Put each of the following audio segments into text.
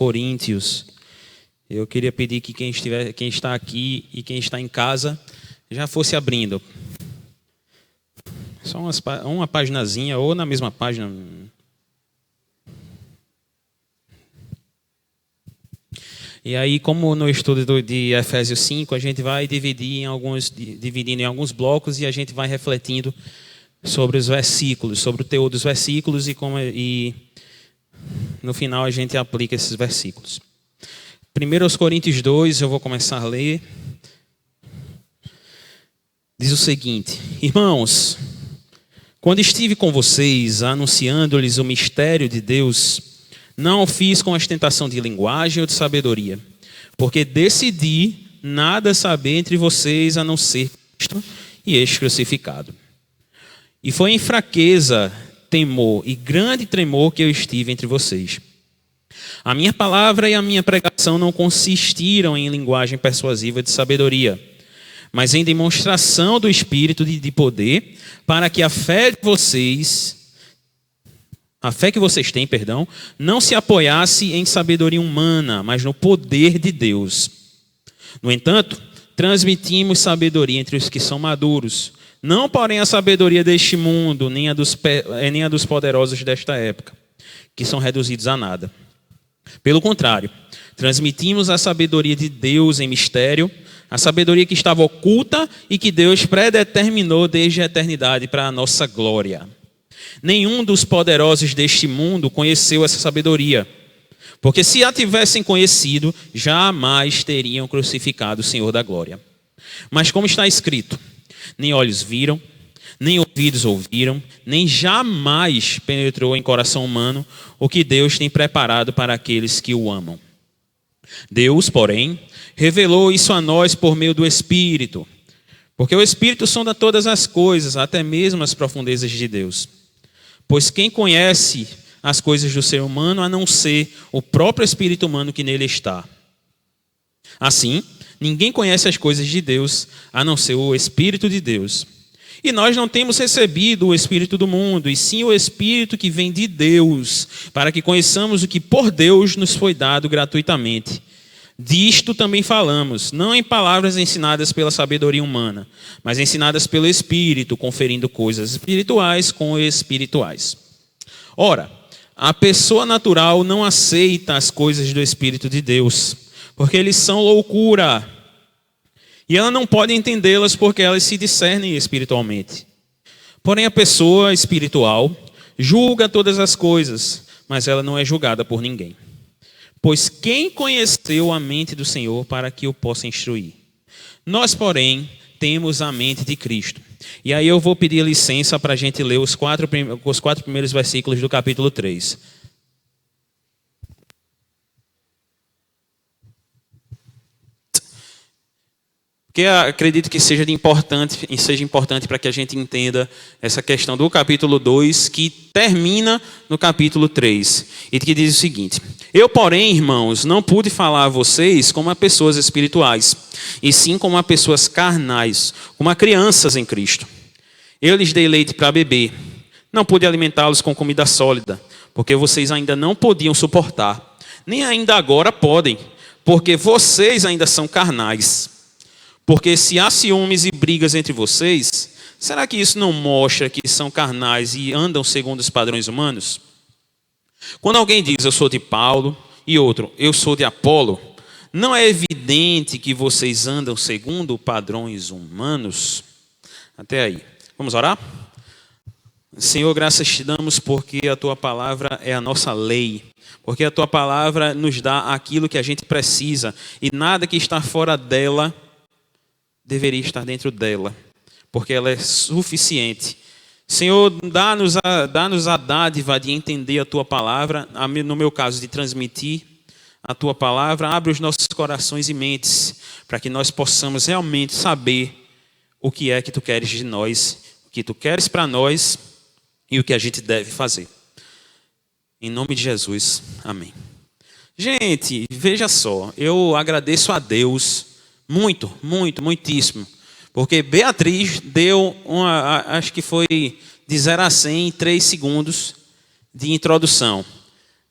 Coríntios. Eu queria pedir que quem está aqui e quem está em casa já fosse abrindo. Só uma paginazinha ou na mesma página. E aí, como no estudo de Efésios 5, a gente vai dividindo em alguns blocos e a gente vai refletindo sobre os versículos, sobre o teor dos versículos e no final a gente aplica esses versículos. 1 Coríntios 2, eu vou começar a ler. Diz o seguinte: Irmãos, quando estive com vocês, anunciando-lhes o mistério de Deus, não o fiz com ostentação de linguagem ou de sabedoria, porque decidi nada saber entre vocês a não ser Cristo e este crucificado. E foi em fraqueza, temor e grande tremor que eu estive entre vocês. A minha palavra e a minha pregação não consistiram em linguagem persuasiva de sabedoria, mas em demonstração do Espírito de poder, para que a fé que vocês têm, não se apoiasse em sabedoria humana, mas no poder de Deus. No entanto, transmitimos sabedoria entre os que são maduros, não porém a sabedoria deste mundo, nem a dos poderosos desta época, que são reduzidos a nada. Pelo contrário, transmitimos a sabedoria de Deus em mistério, a sabedoria que estava oculta e que Deus predeterminou desde a eternidade para a nossa glória. Nenhum dos poderosos deste mundo conheceu essa sabedoria, porque se a tivessem conhecido, jamais teriam crucificado o Senhor da glória. Mas como está escrito, nem olhos viram, nem ouvidos ouviram, nem jamais penetrou em coração humano o que Deus tem preparado para aqueles que o amam. Deus, porém, revelou isso a nós por meio do Espírito, porque o Espírito sonda todas as coisas, até mesmo as profundezas de Deus. Pois quem conhece as coisas do ser humano a não ser o próprio Espírito humano que nele está? Assim, ninguém conhece as coisas de Deus a não ser o Espírito de Deus. E nós não temos recebido o Espírito do mundo, e sim o Espírito que vem de Deus, para que conheçamos o que por Deus nos foi dado gratuitamente. Disto também falamos, não em palavras ensinadas pela sabedoria humana, mas ensinadas pelo Espírito, conferindo coisas espirituais com espirituais. Ora, a pessoa natural não aceita as coisas do Espírito de Deus, porque eles são loucura. E ela não pode entendê-las porque elas se discernem espiritualmente. Porém, a pessoa espiritual julga todas as coisas, mas ela não é julgada por ninguém. Pois quem conheceu a mente do Senhor para que o possa instruir? Nós, porém, temos a mente de Cristo. E aí eu vou pedir licença para a gente ler os quatro primeiros versículos do capítulo 3. Porque acredito que seja importante para que a gente entenda essa questão do capítulo 2, que termina no capítulo 3, e que diz o seguinte: Eu, porém, irmãos, não pude falar a vocês como a pessoas espirituais, e sim como a pessoas carnais, como a crianças em Cristo. Eu lhes dei leite para beber, não pude alimentá-los com comida sólida, porque vocês ainda não podiam suportar, nem ainda agora podem, porque vocês ainda são carnais. Porque se há ciúmes e brigas entre vocês, será que isso não mostra que são carnais e andam segundo os padrões humanos? Quando alguém diz, eu sou de Paulo, e outro, eu sou de Apolo, não é evidente que vocês andam segundo padrões humanos? Até aí. Vamos orar? Senhor, graças te damos porque a tua palavra é a nossa lei. Porque a tua palavra nos dá aquilo que a gente precisa, e nada que está fora dela deveria estar dentro dela, porque ela é suficiente. Senhor, dá-nos a dádiva de entender a Tua palavra, no meu caso, de transmitir a Tua palavra. Abre os nossos corações e mentes, para que nós possamos realmente saber o que é que Tu queres de nós, o que Tu queres para nós e o que a gente deve fazer. Em nome de Jesus, amém. Gente, veja só, eu agradeço a Deus muitíssimo, porque Beatriz deu acho que foi de 0 a 100 em 3 segundos de introdução.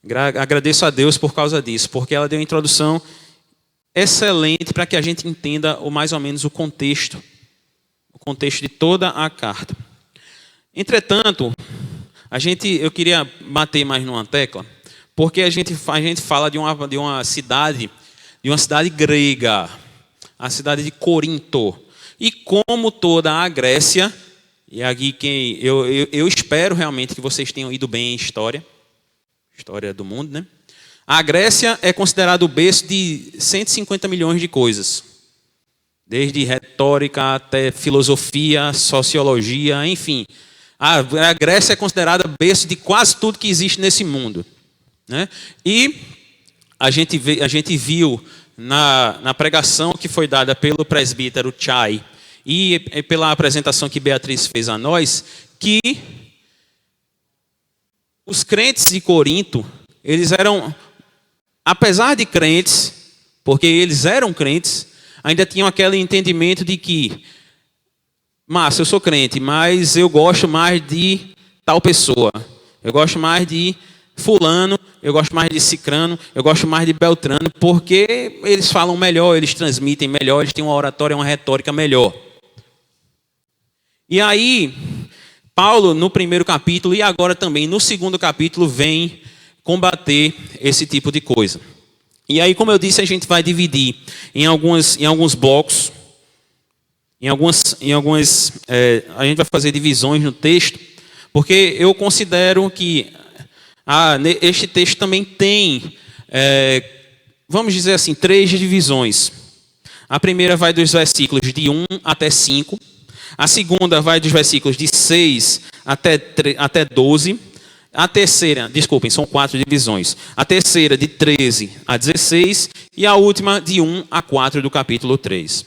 Agradeço a Deus por causa disso, porque ela deu uma introdução excelente para que a gente entenda mais ou menos o contexto de toda a carta. Entretanto, eu queria bater mais numa tecla, porque a gente fala de uma cidade grega, a cidade de Corinto. E como toda a Grécia, e aqui eu espero realmente que vocês tenham ido bem em história do mundo, né? A Grécia é considerada o berço de 150 milhões de coisas. Desde retórica até filosofia, sociologia, enfim. A Grécia é considerada berço de quase tudo que existe nesse mundo, né? E a gente viu na pregação que foi dada pelo presbítero Chai e pela apresentação que Beatriz fez a nós, que os crentes de Corinto, eles eram, apesar de crentes, porque eles eram crentes, ainda tinham aquele entendimento de que, eu sou crente, mas eu gosto mais de tal pessoa, eu gosto mais de fulano, eu gosto mais de cicrano, eu gosto mais de beltrano, porque eles falam melhor, eles transmitem melhor, eles têm uma oratória, uma retórica melhor. E aí, Paulo, no primeiro capítulo e agora também no segundo capítulo, vem combater esse tipo de coisa. E aí, como eu disse, a gente vai dividir em alguns blocos, a gente vai fazer divisões no texto, porque eu considero que este texto também tem, vamos dizer assim, 3 divisões. A primeira vai dos versículos de 1 até 5. A segunda vai dos versículos de 6 até 12. A terceira, são 4 divisões. A terceira de 13 a 16. E a última de 1 a 4 do capítulo 3.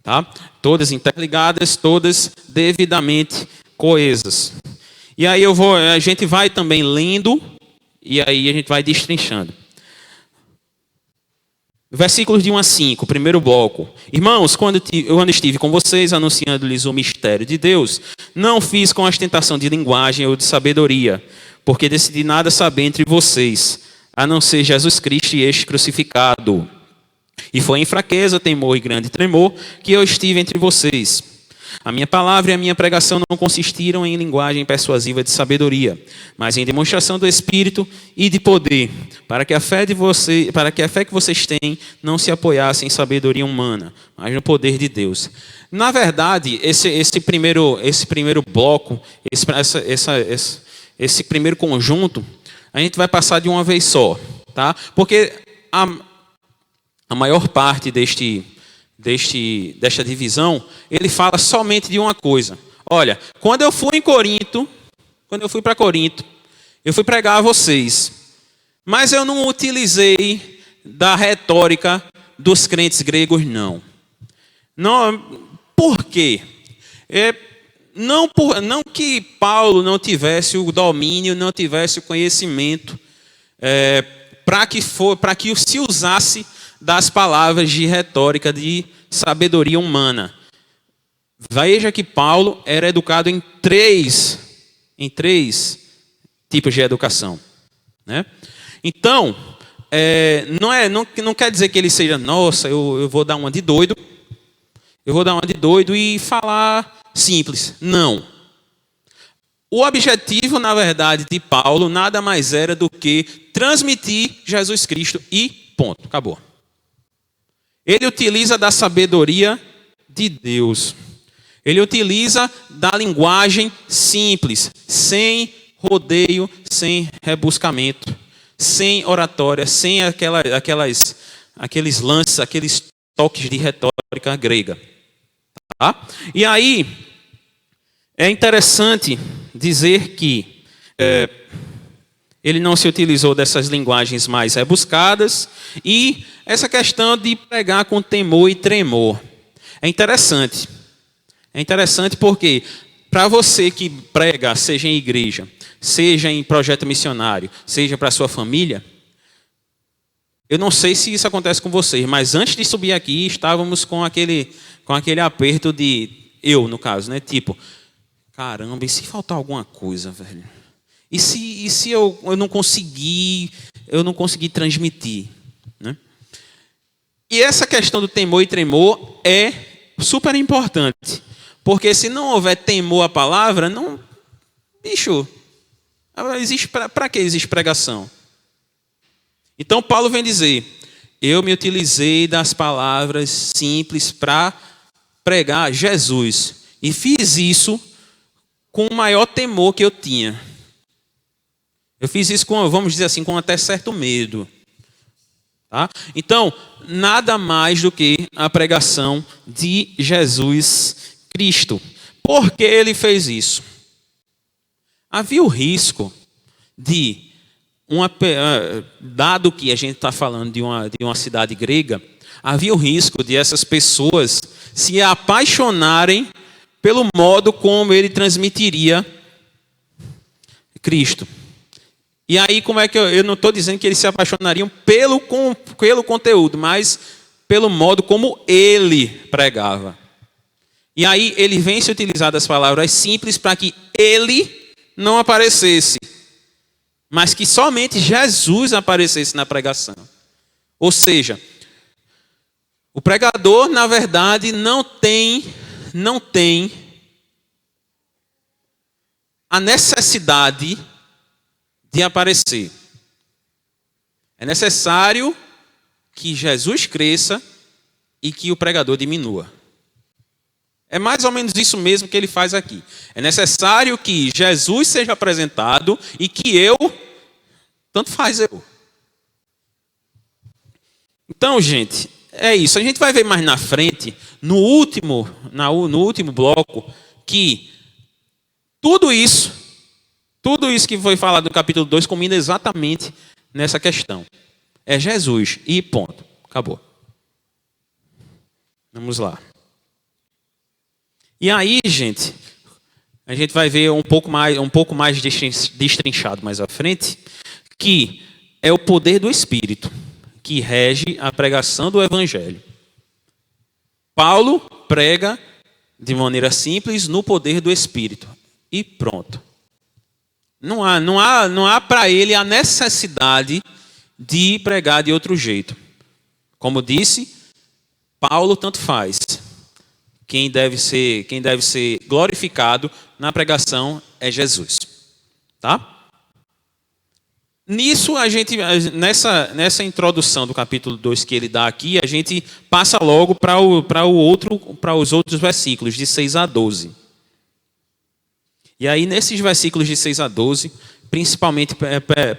Tá? Todas interligadas, todas devidamente coesas. E aí a gente vai também lendo, e aí a gente vai destrinchando. Versículos de 1 a 5, primeiro bloco. Irmãos, quando eu estive com vocês, anunciando-lhes o mistério de Deus, não fiz com ostentação de linguagem ou de sabedoria, porque decidi nada saber entre vocês, a não ser Jesus Cristo e este crucificado. E foi em fraqueza, temor e grande tremor que eu estive entre vocês. A minha palavra e a minha pregação não consistiram em linguagem persuasiva de sabedoria, mas em demonstração do Espírito e de poder, para que a fé que vocês têm não se apoiasse em sabedoria humana, mas no poder de Deus. Na verdade, esse primeiro bloco, esse primeiro conjunto, a gente vai passar de uma vez só, tá? Porque a maior parte desta divisão, ele fala somente de uma coisa. Olha, quando eu fui para Corinto, eu fui pregar a vocês, mas eu não utilizei da retórica dos crentes gregos, não. Por quê? Não que Paulo não tivesse o domínio, não tivesse o conhecimento, para que se usasse das palavras de retórica, de sabedoria humana. Veja que Paulo era educado em três tipos de educação, né? Então, não quer dizer que ele seja, nossa, eu vou dar uma de doido, e falar simples. Não. O objetivo, na verdade, de Paulo nada mais era do que transmitir Jesus Cristo e ponto, acabou. Ele utiliza da sabedoria de Deus. Ele utiliza da linguagem simples, sem rodeio, sem rebuscamento, sem oratória, sem aqueles lances, aqueles toques de retórica grega. Tá? E aí, é interessante dizer que ele não se utilizou dessas linguagens mais rebuscadas e essa questão de pregar com temor e tremor. É interessante. É interessante porque, para você que prega, seja em igreja, seja em projeto missionário, seja para a sua família, eu não sei se isso acontece com vocês, mas antes de subir aqui, estávamos com aquele aperto no caso, né? Tipo, caramba, e se faltar alguma coisa, velho? E se eu não conseguir transmitir? Né? E essa questão do temor e tremor é super importante. Porque se não houver temor à palavra, não... Bicho, para que existe pregação? Então Paulo vem dizer, eu me utilizei das palavras simples para pregar Jesus. E fiz isso com o maior temor que eu tinha. Eu fiz isso com, vamos dizer assim, com até certo medo. Tá? Então, nada mais do que a pregação de Jesus Cristo. Por que ele fez isso? Havia o risco de, dado que a gente está falando de uma cidade grega, havia o risco de essas pessoas se apaixonarem pelo modo como ele transmitiria Cristo. E aí, como é que eu não estou dizendo que eles se apaixonariam pelo conteúdo, mas pelo modo como ele pregava. E aí ele vem se utilizar das palavras simples para que ele não aparecesse, mas que somente Jesus aparecesse na pregação. Ou seja, o pregador, na verdade, não tem a necessidade de aparecer. É necessário que Jesus cresça e que o pregador diminua. É mais ou menos isso mesmo que ele faz aqui. É necessário que Jesus seja apresentado e que eu, tanto faz eu. Então, gente, é isso. A gente vai ver mais na frente, no último bloco, que tudo isso que foi falado no capítulo 2 combina exatamente nessa questão. É Jesus e ponto. Acabou. Vamos lá. E aí, gente, a gente vai ver um pouco mais destrinchado mais à frente, que é o poder do Espírito que rege a pregação do Evangelho. Paulo prega de maneira simples no poder do Espírito. E pronto. Não há para ele a necessidade de pregar de outro jeito. Como disse, Paulo tanto faz. Quem deve ser glorificado na pregação é Jesus. Tá? Nisso, nessa introdução do capítulo 2 que ele dá aqui, a gente passa logo para os outros versículos, de 6 a 12. E aí, nesses versículos de 6 a 12,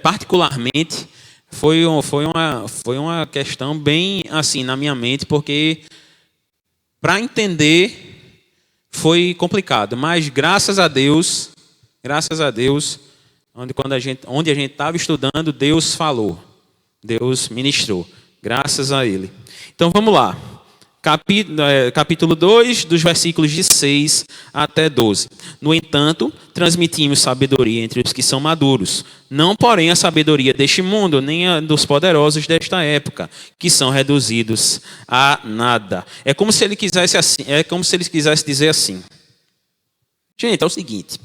particularmente, foi uma questão bem assim na minha mente, porque para entender foi complicado. Mas graças a Deus, onde a gente estava estudando, Deus falou, Deus ministrou, graças a Ele. Então vamos lá. Capítulo 2, dos versículos de 6 até 12. No entanto, transmitimos sabedoria entre os que são maduros, não porém a sabedoria deste mundo, nem a dos poderosos desta época, que são reduzidos a nada. É como se ele quisesse dizer assim. Gente, é o seguinte.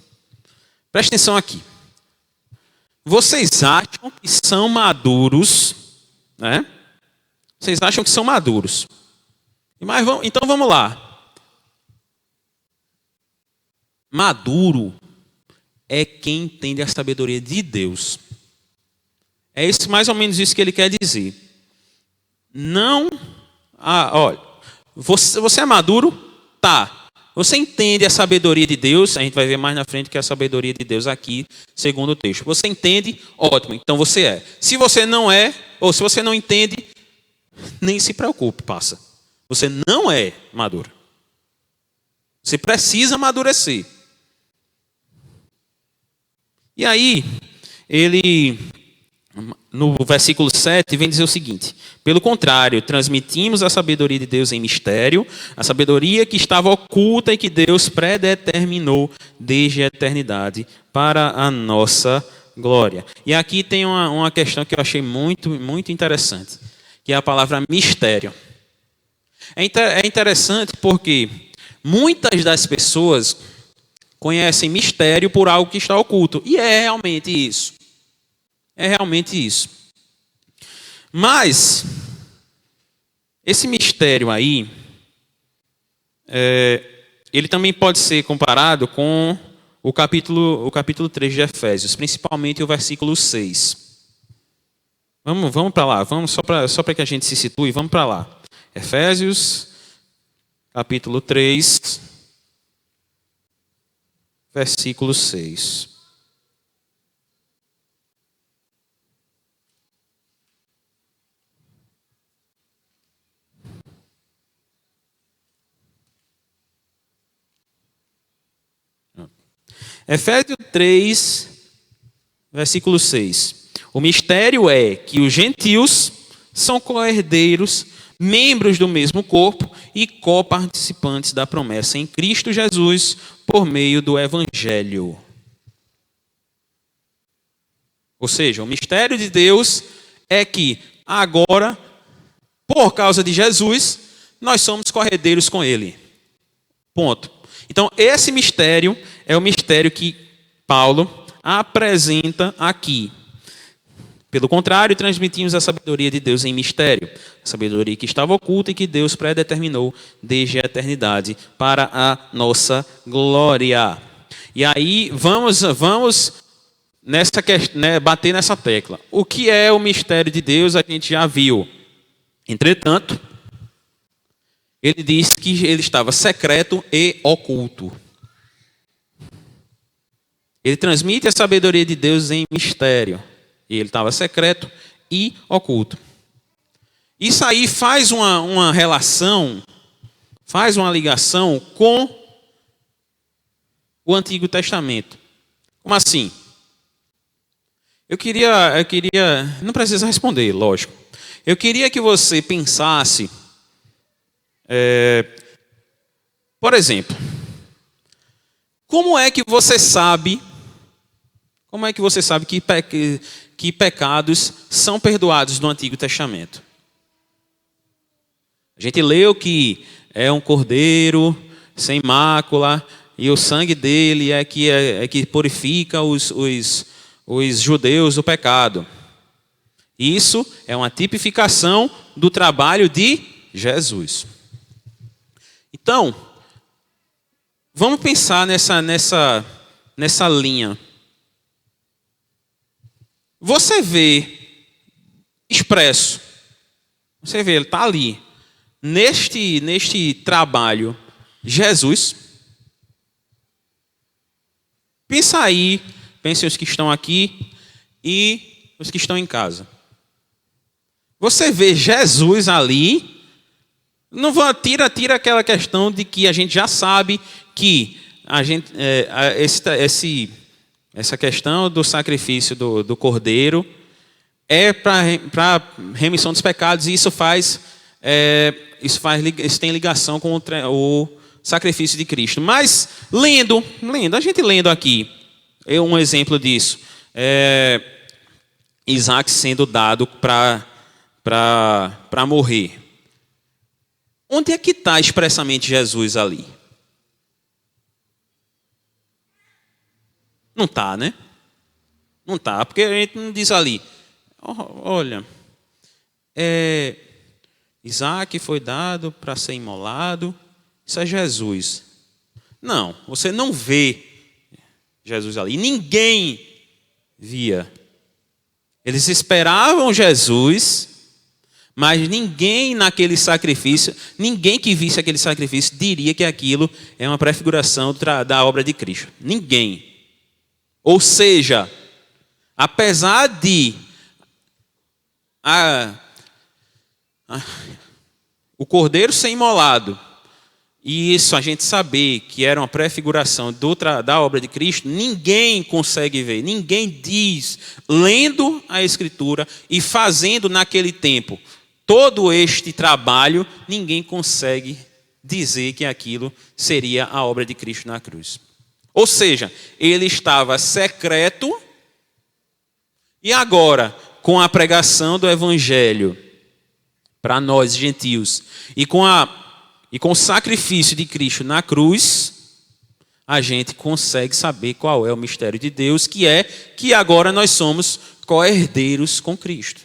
Presta atenção aqui. Vocês acham que são maduros, né? Vocês acham que são maduros. Então vamos lá. Maduro é quem entende a sabedoria de Deus. É isso, mais ou menos isso que ele quer dizer. Não. Olha, você é maduro? Tá. Você entende a sabedoria de Deus? A gente vai ver mais na frente que é a sabedoria de Deus aqui, segundo o texto. Você entende? Ótimo. Então você é. Se você não é, ou se você não entende, nem se preocupe, passa. Você não é maduro. Você precisa amadurecer. E aí, ele, no versículo 7, vem dizer o seguinte: pelo contrário, transmitimos a sabedoria de Deus em mistério, a sabedoria que estava oculta e que Deus predeterminou desde a eternidade para a nossa glória. E aqui tem uma questão que eu achei muito, muito interessante, que é a palavra mistério. É interessante porque muitas das pessoas conhecem mistério por algo que está oculto. E é realmente isso. É realmente isso. Mas, esse mistério aí, ele também pode ser comparado com o capítulo 3 de Efésios, principalmente o versículo 6. Vamos para lá, vamos só para que a gente se situe, vamos para lá. Efésios, capítulo 3, versículo 6. Efésios 3, versículo 6. O mistério é que os gentios são co-herdeiros, membros do mesmo corpo e co-participantes da promessa em Cristo Jesus por meio do Evangelho. Ou seja, o mistério de Deus é que agora, por causa de Jesus, nós somos co-herdeiros com Ele. Ponto. Então, esse mistério é o mistério que Paulo apresenta aqui. Pelo contrário, transmitimos a sabedoria de Deus em mistério, a sabedoria que estava oculta e que Deus predeterminou desde a eternidade para a nossa glória. E aí, vamos bater nessa tecla. O que é o mistério de Deus, a gente já viu. Entretanto, ele diz que ele estava secreto e oculto. Ele transmite a sabedoria de Deus em mistério. E ele estava secreto e oculto. Isso aí faz uma relação, faz uma ligação com o Antigo Testamento. Como assim? Eu queria, não precisa responder, lógico. Eu queria que você pensasse, por exemplo, como é que você sabe que pecados são perdoados no Antigo Testamento? A gente leu que é um cordeiro sem mácula e o sangue dele é que purifica os judeus do pecado. Isso é uma tipificação do trabalho de Jesus. Então, vamos pensar nessa linha. Você vê expresso, você vê, ele está ali, neste trabalho, Jesus. Pensa aí, pense os que estão aqui e os que estão em casa. Você vê Jesus ali, não tira aquela questão de que a gente já sabe que essa questão do sacrifício do cordeiro é para remissão dos pecados, e isso tem ligação com o sacrifício de Cristo. Mas a gente lendo aqui, um exemplo disso, Isaac sendo dado para morrer. Onde é que está expressamente Jesus ali? Não está, né? Não está, porque a gente não diz ali, olha, Isaac foi dado para ser imolado, isso é Jesus. Não, você não vê Jesus ali, ninguém via. Eles esperavam Jesus, mas ninguém naquele sacrifício, ninguém que visse aquele sacrifício diria que aquilo é uma prefiguração da obra de Cristo. Ninguém. Ou seja, apesar de o cordeiro ser imolado, e isso a gente saber que era uma prefiguração da obra de Cristo, ninguém consegue ver, ninguém diz, lendo a Escritura e fazendo naquele tempo todo este trabalho, ninguém consegue dizer que aquilo seria a obra de Cristo na cruz. Ou seja, ele estava secreto e agora, com a pregação do Evangelho para nós gentios e com o sacrifício de Cristo na cruz, a gente consegue saber qual é o mistério de Deus, que é que agora nós somos co-herdeiros com Cristo.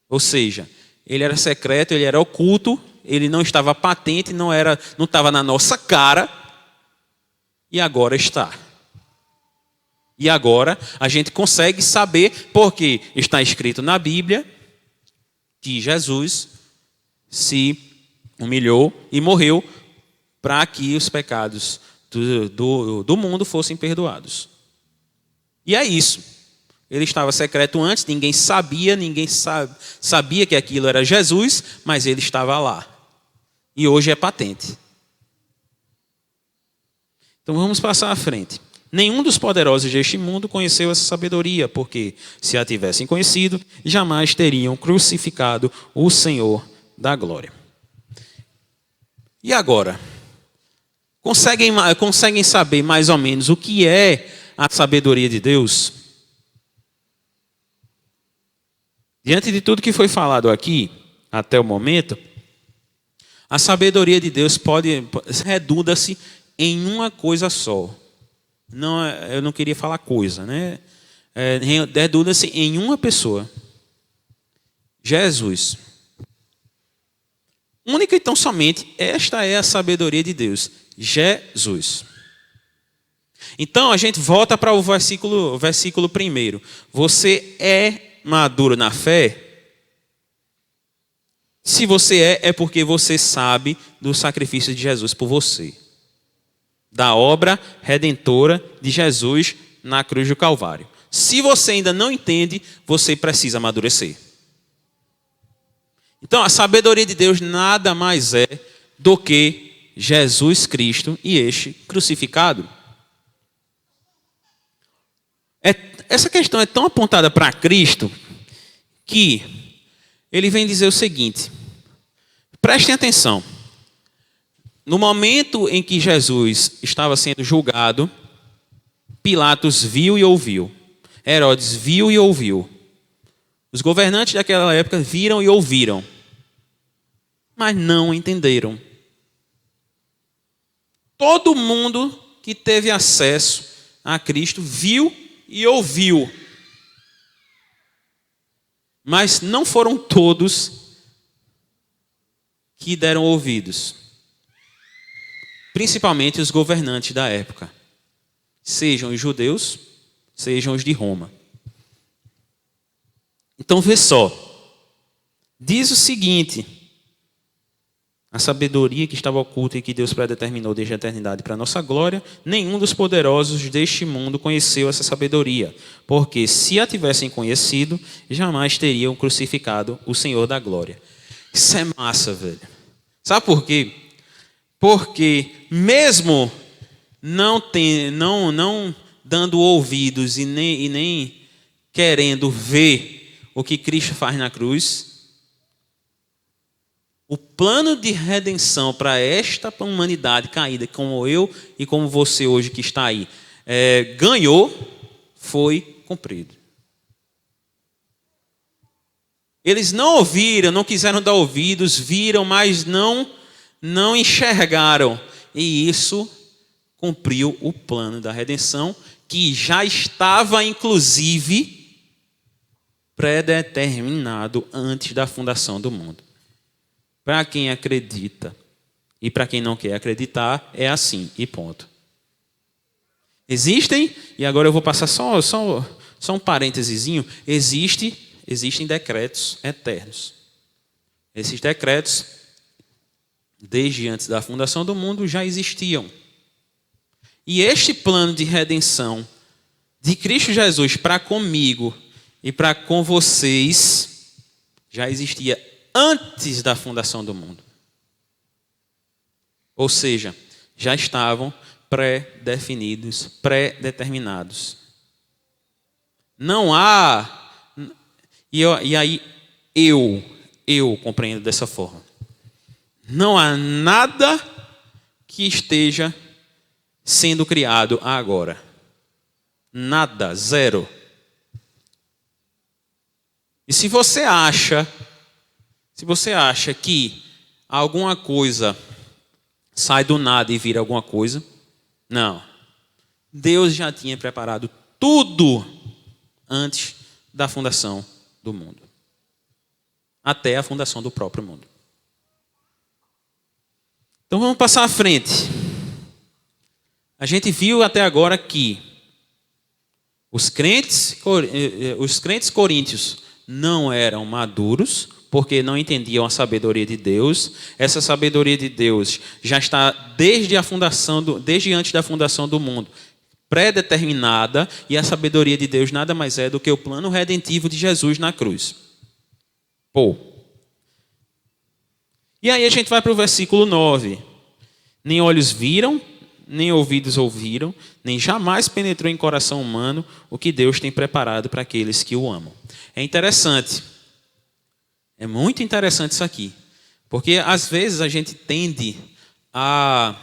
Ou seja, ele era secreto, ele era oculto, ele não estava patente, não estava na nossa cara, e agora está. E agora a gente consegue saber, porque está escrito na Bíblia, que Jesus se humilhou e morreu para que os pecados do mundo fossem perdoados. E é isso. Ele estava secreto antes, ninguém sabia que aquilo era Jesus, mas ele estava lá. E hoje é patente. Então vamos passar à frente. Nenhum dos poderosos deste mundo conheceu essa sabedoria, porque se a tivessem conhecido, jamais teriam crucificado o Senhor da glória. E agora? Conseguem saber mais ou menos o que é a sabedoria de Deus? Diante de tudo que foi falado aqui, até o momento, a sabedoria de Deus redunda-se em uma coisa só. Não, eu não queria falar coisa, né? Redunda-se em uma pessoa. Jesus. Única e tão somente, esta é a sabedoria de Deus. Jesus. Então a gente volta para o versículo 1. Você é maduro na fé? Se você é porque você sabe do sacrifício de Jesus por você. Da obra redentora de Jesus na cruz do Calvário. Se você ainda não entende, você precisa amadurecer. Então, a sabedoria de Deus nada mais é do que Jesus Cristo e este crucificado. Essa questão é tão apontada para Cristo que ele vem dizer o seguinte: prestem atenção. No momento em que Jesus estava sendo julgado, Pilatos viu e ouviu. Herodes viu e ouviu. Os governantes daquela época viram e ouviram, mas não entenderam. Todo mundo que teve acesso a Cristo viu e ouviu, mas não foram todos que deram ouvidos. Principalmente os governantes da época, sejam os judeus, sejam os de Roma. Então vê só, diz o seguinte: a sabedoria que estava oculta e que Deus predeterminou desde a eternidade para a nossa glória, nenhum dos poderosos deste mundo conheceu essa sabedoria, porque se a tivessem conhecido, jamais teriam crucificado o Senhor da glória. Isso é massa, velho. Sabe por quê? Porque mesmo não dando ouvidos e nem querendo ver o que Cristo faz na cruz, o plano de redenção para esta humanidade caída, como eu e como você hoje que está aí, foi cumprido. Eles não ouviram, não quiseram dar ouvidos, viram, mas não enxergaram. E isso cumpriu o plano da redenção, que já estava, inclusive, predeterminado antes da fundação do mundo. Para quem acredita e para quem não quer acreditar, é assim, e ponto. Existem, e agora eu vou passar só um parêntesezinho, existem decretos eternos. Esses decretos, desde antes da fundação do mundo, já existiam. E este plano de redenção de Cristo Jesus para comigo e para com vocês já existia antes da fundação do mundo. Ou seja, já estavam pré-definidos, pré-determinados. Não há... E aí eu compreendo dessa forma. Não há nada que esteja sendo criado agora. Nada, zero. E se você acha que alguma coisa sai do nada e vira alguma coisa, Não. Deus já tinha preparado tudo antes da fundação do mundo. Até a fundação do próprio mundo. Então vamos passar à frente. A gente viu até agora que os crentes coríntios não eram maduros, porque não entendiam a sabedoria de Deus. Essa sabedoria de Deus já está desde antes da fundação do mundo, pré-determinada, e a sabedoria de Deus nada mais é do que o plano redentivo de Jesus na cruz. E aí a gente vai para o versículo 9. Nem olhos viram, nem ouvidos ouviram, nem jamais penetrou em coração humano o que Deus tem preparado para aqueles que o amam. É interessante. É muito interessante isso aqui. Porque às vezes a gente tende a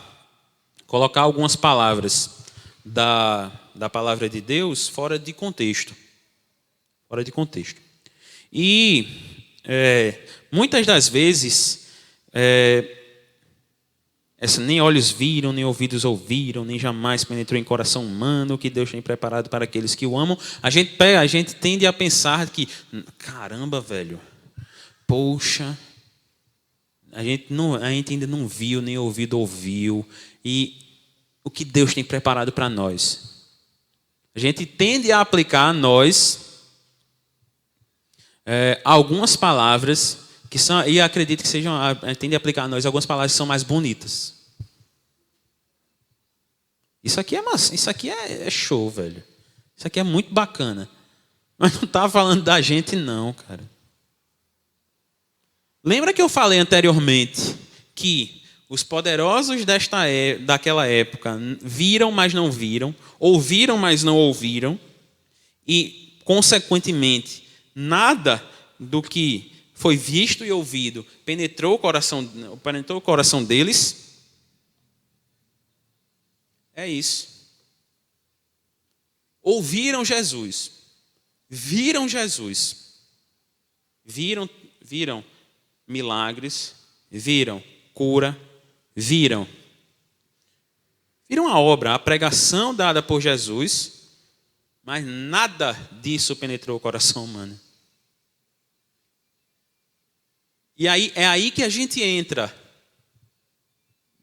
colocar algumas palavras da palavra de Deus fora de contexto. Fora de contexto. E muitas das vezes, nem olhos viram, nem ouvidos ouviram, nem jamais penetrou em coração humano o que Deus tem preparado para aqueles que o amam. A gente tende a pensar que, caramba, velho, poxa, a gente ainda não viu, nem ouviu, e o que Deus tem preparado para nós. A gente tende a aplicar a nós algumas palavras que são, e acredito que tende a aplicar a nós algumas palavras que são mais bonitas. Isso aqui é massa, isso aqui é show, velho. Isso aqui é muito bacana. Mas não está falando da gente não, cara. Lembra que eu falei anteriormente que os poderosos daquela época viram, mas não viram, ouviram, mas não ouviram, e, consequentemente, nada do que foi visto e ouvido penetrou o coração deles? É isso. Ouviram Jesus, viram Jesus, viram milagres, viram cura, viram a obra, a pregação dada por Jesus, mas nada disso penetrou o coração humano. E aí, é aí que a gente entra.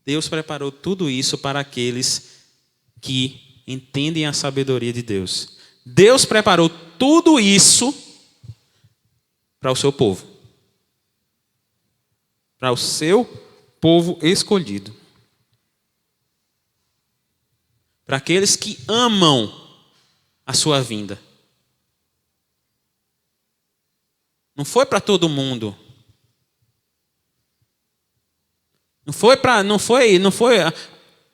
Deus preparou tudo isso para aqueles que entendem a sabedoria de Deus. Deus preparou tudo isso para o seu povo. Para o seu povo escolhido. Para aqueles que amam a sua vinda. Não foi para todo mundo. Não foi.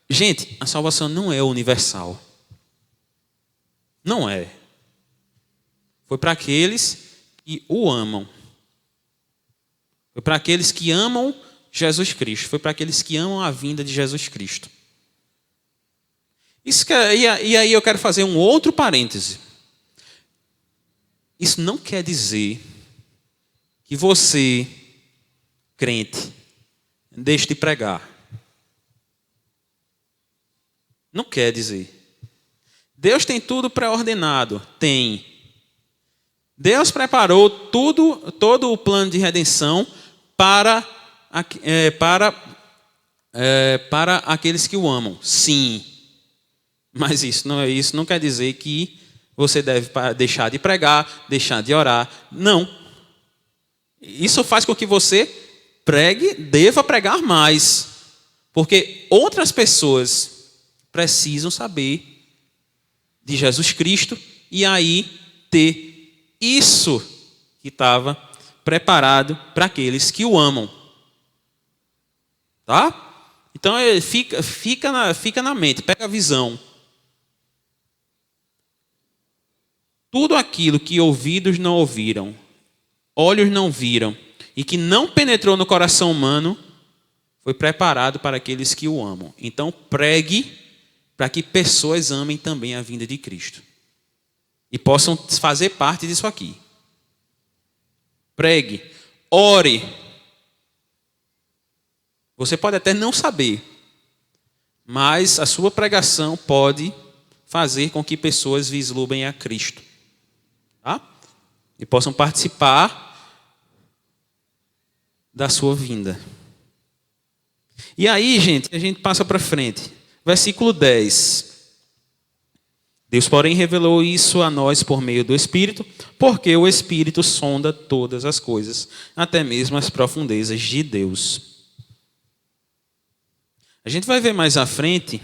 Gente, a salvação não é universal. Não é. Foi para aqueles que o amam. Foi para aqueles que amam Jesus Cristo. Foi para aqueles que amam a vinda de Jesus Cristo. E aí eu quero fazer um outro parêntese. Isso não quer dizer que você, crente, deixe de pregar. Não quer dizer. Deus tem tudo pré-ordenado. Tem. Deus preparou todo o plano de redenção para aqueles que o amam. Sim. Mas isso não quer dizer que você deve deixar de pregar, deixar de orar. Não. Isso faz com que você deva pregar mais. Porque outras pessoas precisam saber de Jesus Cristo e aí ter isso que estava preparado para aqueles que o amam. Tá? Então fica na mente, pega a visão. Tudo aquilo que ouvidos não ouviram, olhos não viram e que não penetrou no coração humano, foi preparado para aqueles que o amam. Então pregue para que pessoas amem também a vinda de Cristo. E possam fazer parte disso aqui. Pregue, ore. Você pode até não saber, mas a sua pregação pode fazer com que pessoas vislumbrem a Cristo, tá? E possam participar da sua vinda. E aí, gente, a gente passa para frente. Versículo 10. Deus, porém, revelou isso a nós por meio do Espírito, porque o Espírito sonda todas as coisas, até mesmo as profundezas de Deus. A gente vai ver mais à frente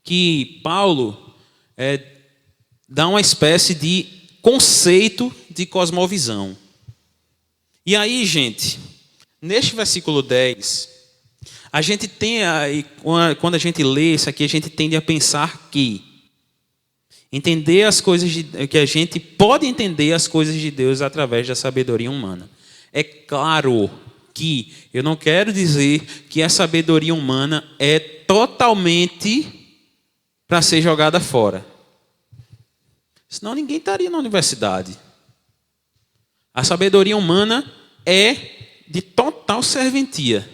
que Paulo dá uma espécie de conceito de cosmovisão. E aí, gente, neste versículo 10, a gente tem, quando a gente lê isso aqui, a gente tende a pensar que entender as coisas que a gente pode entender as coisas de Deus através da sabedoria humana. É claro que eu não quero dizer que a sabedoria humana é totalmente para ser jogada fora. Senão ninguém estaria na universidade. A sabedoria humana é de total serventia.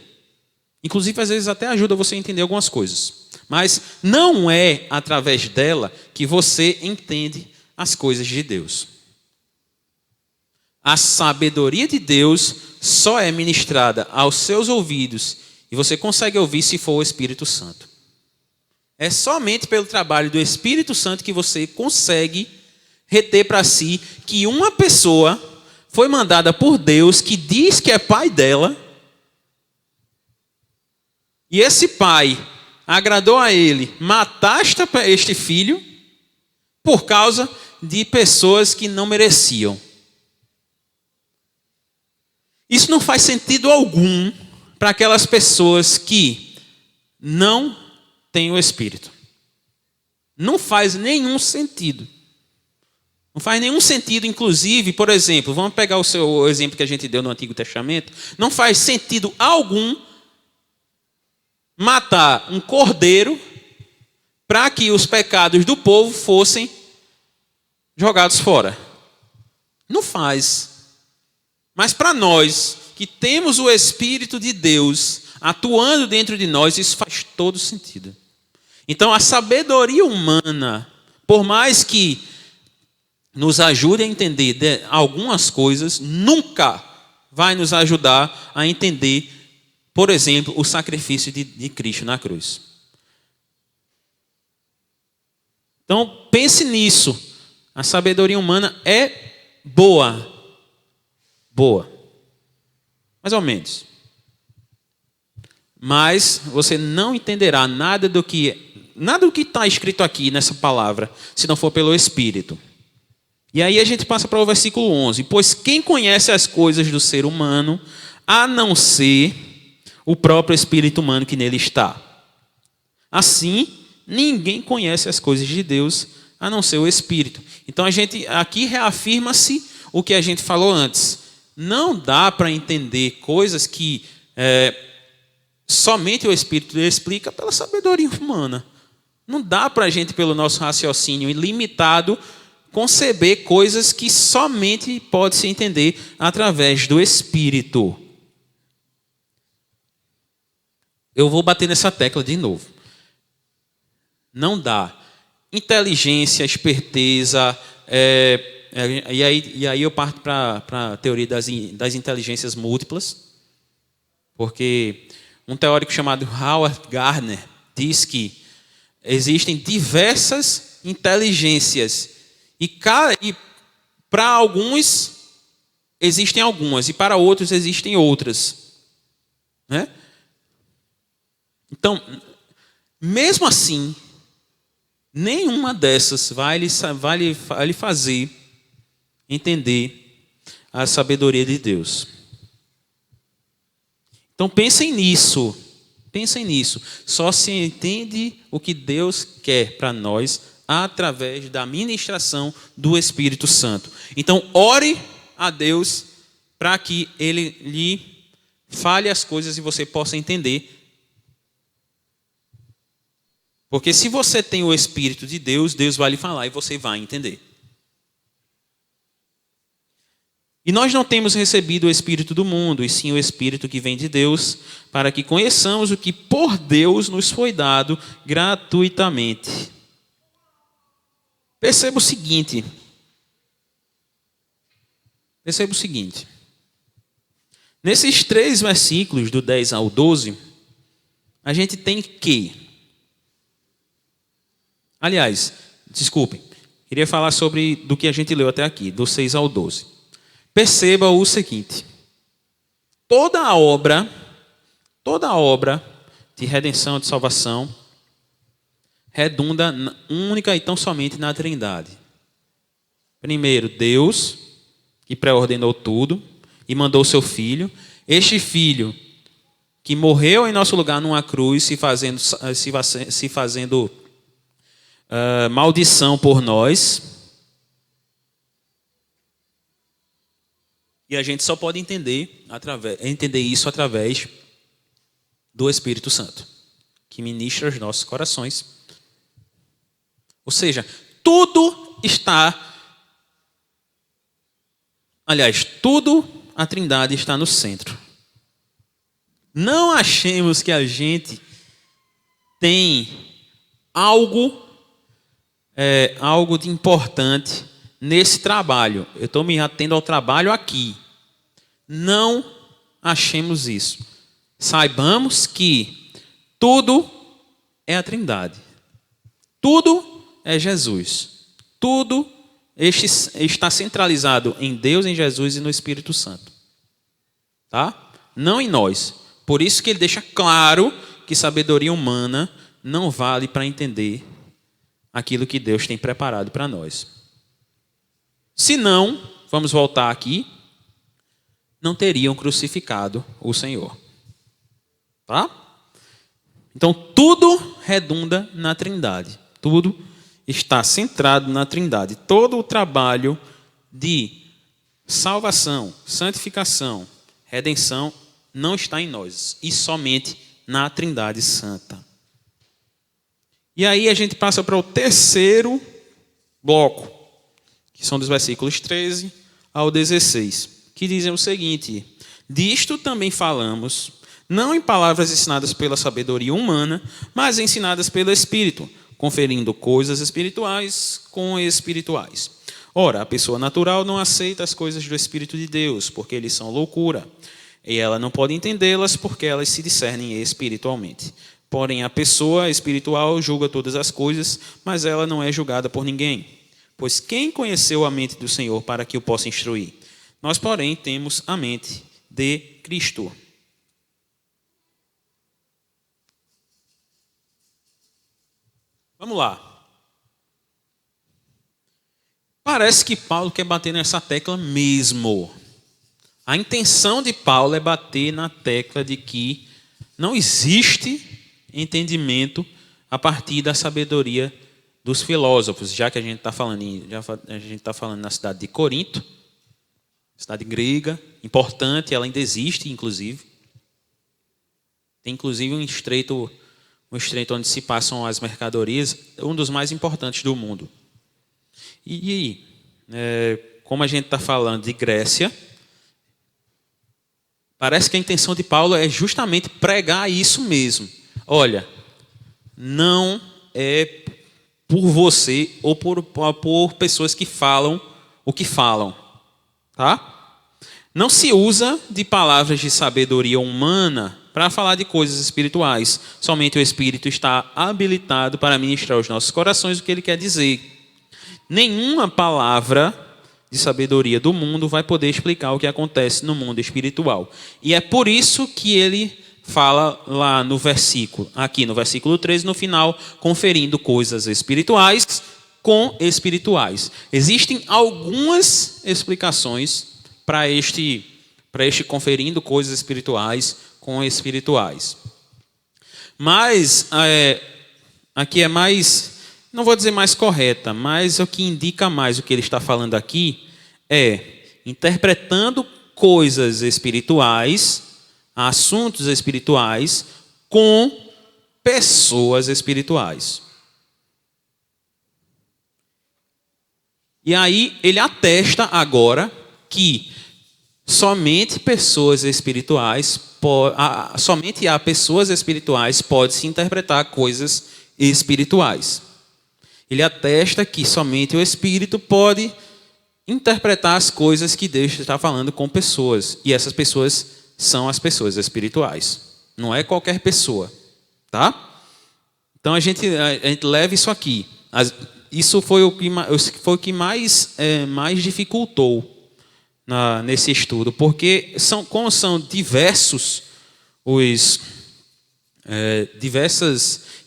Inclusive, às vezes até ajuda você a entender algumas coisas. Mas não é através dela que você entende as coisas de Deus. A sabedoria de Deus só é ministrada aos seus ouvidos e você consegue ouvir se for o Espírito Santo. É somente pelo trabalho do Espírito Santo que você consegue reter para si que uma pessoa foi mandada por Deus, que diz que é pai dela, e esse pai agradou a ele matar este filho por causa de pessoas que não mereciam. Isso não faz sentido algum para aquelas pessoas que não têm o Espírito. Não faz nenhum sentido. Não faz nenhum sentido, inclusive, por exemplo, vamos pegar o exemplo que a gente deu no Antigo Testamento. Não faz sentido algum matar um cordeiro para que os pecados do povo fossem jogados fora. Não faz. Mas para nós, que temos o Espírito de Deus atuando dentro de nós, isso faz todo sentido. Então, a sabedoria humana, por mais que nos ajude a entender algumas coisas, nunca vai nos ajudar a entender, por exemplo, o sacrifício de Cristo na cruz. Então, pense nisso. A sabedoria humana é boa. Boa. Mais ou menos. Mas você não entenderá nada do que está escrito aqui nessa palavra, se não for pelo Espírito. E aí a gente passa para o versículo 11. Pois quem conhece as coisas do ser humano, a não ser o próprio espírito humano que nele está. Assim, ninguém conhece as coisas de Deus, a não ser o Espírito. Então, a gente aqui reafirma-se o que a gente falou antes. Não dá para entender coisas que somente o Espírito explica pela sabedoria humana. Não dá para a gente, pelo nosso raciocínio ilimitado, conceber coisas que somente pode se entender através do Espírito. Eu vou bater nessa tecla de novo. Não dá. Inteligência, esperteza, e aí eu parto para a teoria das inteligências múltiplas, porque um teórico chamado Howard Gardner diz que existem diversas inteligências, e para alguns existem algumas, e para outros existem outras. Né? Então, mesmo assim, nenhuma dessas vai lhe fazer entender a sabedoria de Deus. Então, pensem nisso. Só se entende o que Deus quer para nós através da ministração do Espírito Santo. Então, ore a Deus para que Ele lhe fale as coisas e você possa entender. Porque se você tem o Espírito de Deus, Deus vai lhe falar e você vai entender. E nós não temos recebido o Espírito do mundo, e sim o Espírito que vem de Deus, para que conheçamos o que por Deus nos foi dado gratuitamente. Perceba o seguinte. Nesses 3 versículos, do 10 ao 12, a gente tem que... Aliás, desculpem, queria falar do que a gente leu até aqui, do 6 ao 12. Perceba o seguinte: toda a obra de redenção, de salvação, redunda única e tão somente na Trindade. Primeiro, Deus, que pré-ordenou tudo e mandou o seu Filho. Este Filho que morreu em nosso lugar numa cruz, se fazendo maldição por nós. E a gente só pode entender isso através do Espírito Santo, que ministra os nossos corações. Ou seja, tudo a Trindade está no centro. Não achemos que a gente tem algo de importante nesse trabalho. Eu estou me atendo ao trabalho aqui. Não achemos isso. Saibamos que tudo é a Trindade. Tudo é Jesus. Tudo está centralizado em Deus, em Jesus e no Espírito Santo. Tá? Não em nós. Por isso que ele deixa claro que sabedoria humana não vale para entender aquilo que Deus tem preparado para nós. Se não, vamos voltar aqui, não teriam crucificado o Senhor. Tá? Então, tudo redunda na Trindade. Tudo está centrado na Trindade. Todo o trabalho de salvação, santificação, redenção não está em nós, e somente na Trindade Santa. E aí a gente passa para o terceiro bloco, que são dos versículos 13 ao 16, que dizem o seguinte: disto também falamos, não em palavras ensinadas pela sabedoria humana, mas ensinadas pelo Espírito, conferindo coisas espirituais com espirituais. Ora, a pessoa natural não aceita as coisas do Espírito de Deus, porque eles são loucura, e ela não pode entendê-las porque elas se discernem espiritualmente. Porém, a pessoa espiritual julga todas as coisas, mas ela não é julgada por ninguém. Pois quem conheceu a mente do Senhor para que o possa instruir? Nós, porém, temos a mente de Cristo. Vamos lá. Parece que Paulo quer bater nessa tecla mesmo. A intenção de Paulo é bater na tecla de que não existe entendimento a partir da sabedoria dos filósofos, já que a gente está falando na cidade de Corinto, cidade grega, importante, ela ainda existe, inclusive. Tem inclusive um estreito onde se passam as mercadorias, um dos mais importantes do mundo. E como a gente está falando de Grécia, parece que a intenção de Paulo é justamente pregar isso mesmo. Olha, não é por você ou por pessoas que falam o que falam, tá? Não se usa de palavras de sabedoria humana para falar de coisas espirituais. Somente o Espírito está habilitado para ministrar aos nossos corações o que ele quer dizer. Nenhuma palavra de sabedoria do mundo vai poder explicar o que acontece no mundo espiritual. E é por isso que ele fala lá no versículo, aqui no versículo 13, no final, conferindo coisas espirituais com espirituais. Existem algumas explicações para este conferindo coisas espirituais com espirituais. Mas aqui é mais, não vou dizer mais correta, mas o que indica mais o que ele está falando aqui é interpretando coisas espirituais, assuntos espirituais, com pessoas espirituais. E aí ele atesta agora que somente há pessoas espirituais pode se interpretar coisas espirituais. Ele atesta que somente o Espírito pode interpretar as coisas que Deus está falando com pessoas. E essas pessoas são as pessoas espirituais. Não é qualquer pessoa. Tá? Então a gente leva isso aqui. Isso foi o que mais dificultou nesse estudo. Porque como são diversas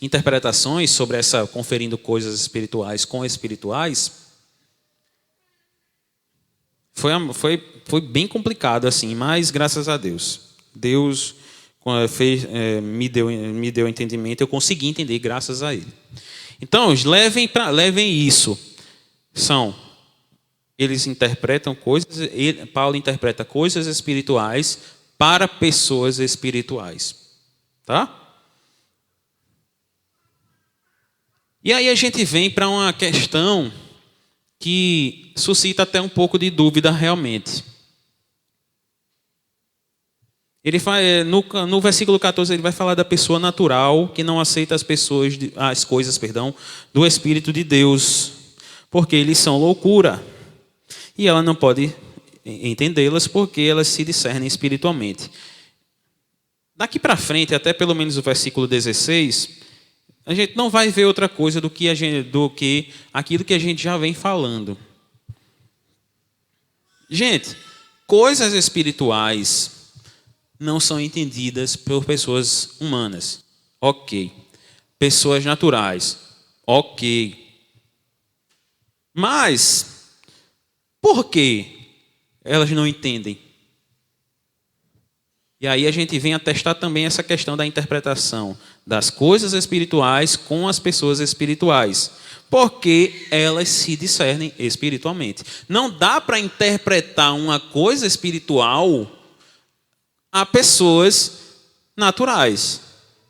interpretações sobre essa conferindo coisas espirituais com espirituais, foi bem complicado assim, mas graças a Deus me deu entendimento, eu consegui entender graças a Ele. Então levem isso. Eles interpretam coisas, Paulo interpreta coisas espirituais para pessoas espirituais, tá? E aí a gente vem para uma questão que suscita até um pouco de dúvida realmente. No versículo 14 ele vai falar da pessoa natural que não aceita as coisas do Espírito de Deus, porque eles são loucura. E ela não pode entendê-las porque elas se discernem espiritualmente. Daqui para frente, até pelo menos o versículo 16, a gente não vai ver outra coisa do que aquilo que a gente já vem falando. Gente, coisas espirituais não são entendidas por pessoas humanas. Ok. Pessoas naturais. Ok. Mas, por que elas não entendem? E aí a gente vem atestar também essa questão da interpretação das coisas espirituais com as pessoas espirituais. Porque elas se discernem espiritualmente. Não dá para interpretar uma coisa espiritual a pessoas naturais.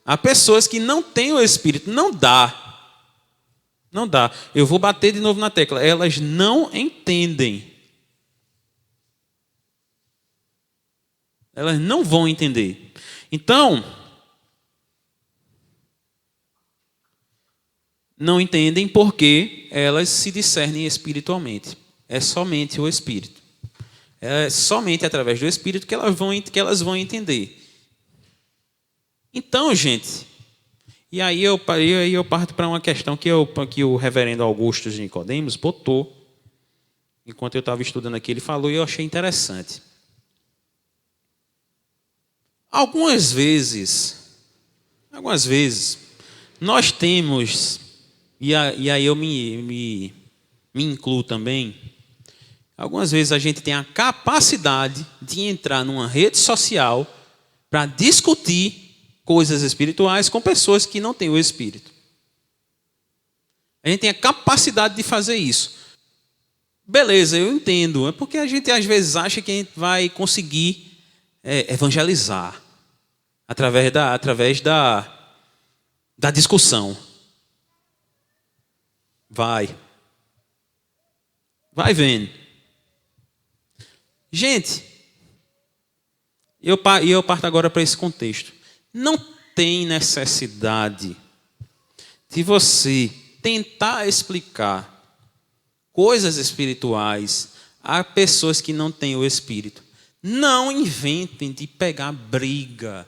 A pessoas que não têm o Espírito. Não dá. Não dá. Eu vou bater de novo na tecla. Elas não entendem. Elas não vão entender. Então, não entendem porque elas se discernem espiritualmente. É somente o Espírito. É somente através do Espírito que elas vão entender. Então, gente, e aí eu parto para uma questão que o reverendo Augusto de Nicodemos botou, enquanto eu estava estudando aqui, ele falou e eu achei interessante. Algumas vezes, nós temos, e aí eu me incluo também, algumas vezes a gente tem a capacidade de entrar numa rede social para discutir coisas espirituais com pessoas que não têm o Espírito. A gente tem a capacidade de fazer isso. Beleza, eu entendo. É porque a gente às vezes acha que a gente vai conseguir evangelizar através da discussão. Vai vendo. Gente, eu parto agora para esse contexto. Não tem necessidade de você tentar explicar coisas espirituais a pessoas que não têm o Espírito. Não inventem de pegar briga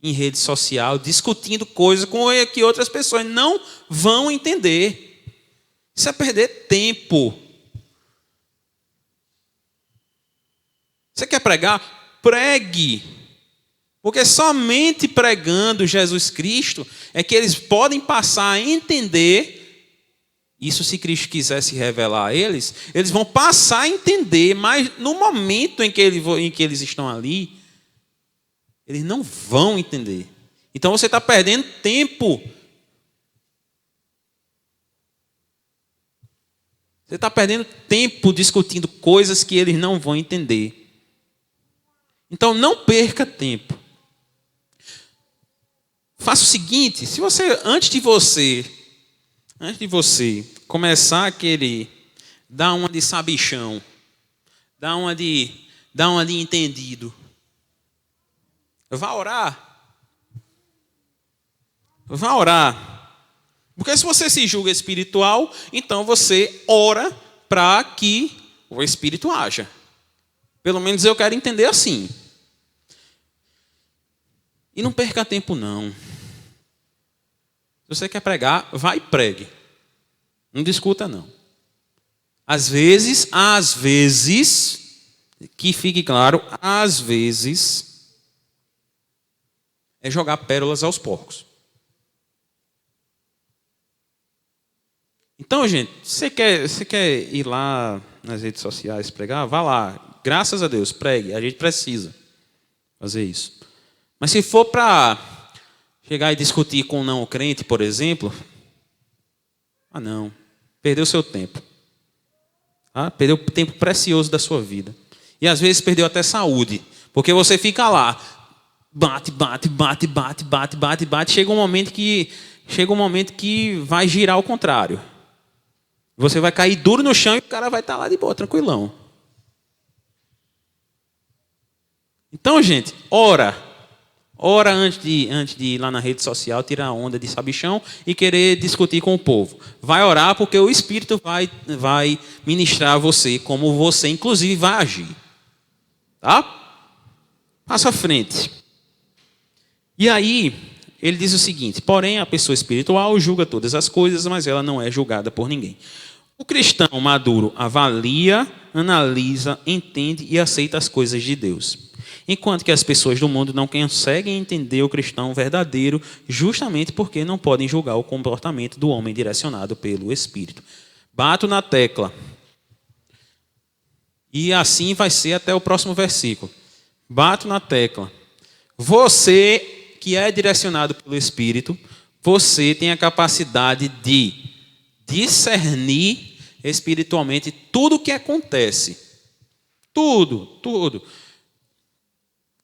em rede social, discutindo coisas com que outras pessoas não vão entender. Isso é perder tempo. Você quer pregar? Pregue. Porque somente pregando Jesus Cristo é que eles podem passar a entender. Isso se Cristo quiser se revelar a eles vão passar a entender, mas no momento em que eles estão ali, eles não vão entender. Então você está perdendo tempo. Você está perdendo tempo discutindo coisas que eles não vão entender. Então não perca tempo. Faça o seguinte, se você antes de você começar a querer dar uma de sabichão, Dá uma de entendido. Vá orar. Vá orar. Porque se você se julga espiritual, então você ora para que o Espírito haja. Pelo menos eu quero entender assim. E não perca tempo, não. Se você quer pregar, vai e pregue. Não discuta, não. Às vezes, que fique claro, às vezes, é jogar pérolas aos porcos. Então, gente, você quer ir lá nas redes sociais pregar? Vá lá. Graças a Deus, pregue. A gente precisa fazer isso. Mas se for para chegar e discutir com um não crente, por exemplo, não. Perdeu seu tempo. Perdeu tempo precioso da sua vida. E às vezes perdeu até saúde. Porque você fica lá, bate. Chega um momento que vai girar ao contrário. Você vai cair duro no chão e o cara vai estar lá de boa, tranquilão. Então, gente, ora. Ora antes de ir lá na rede social, tirar a onda de sabichão e querer discutir com o povo. Vai orar porque o Espírito vai ministrar a você, como você, inclusive, vai agir. Tá? Passa à frente. E aí, ele diz o seguinte: porém, a pessoa espiritual julga todas as coisas, mas ela não é julgada por ninguém. O cristão maduro avalia, analisa, entende e aceita as coisas de Deus. Enquanto que as pessoas do mundo não conseguem entender o cristão verdadeiro, justamente porque não podem julgar o comportamento do homem direcionado pelo Espírito. Bato na tecla. E assim vai ser até o próximo versículo. Bato na tecla. Você que é direcionado pelo Espírito, você tem a capacidade de discernir espiritualmente tudo o que acontece. Tudo.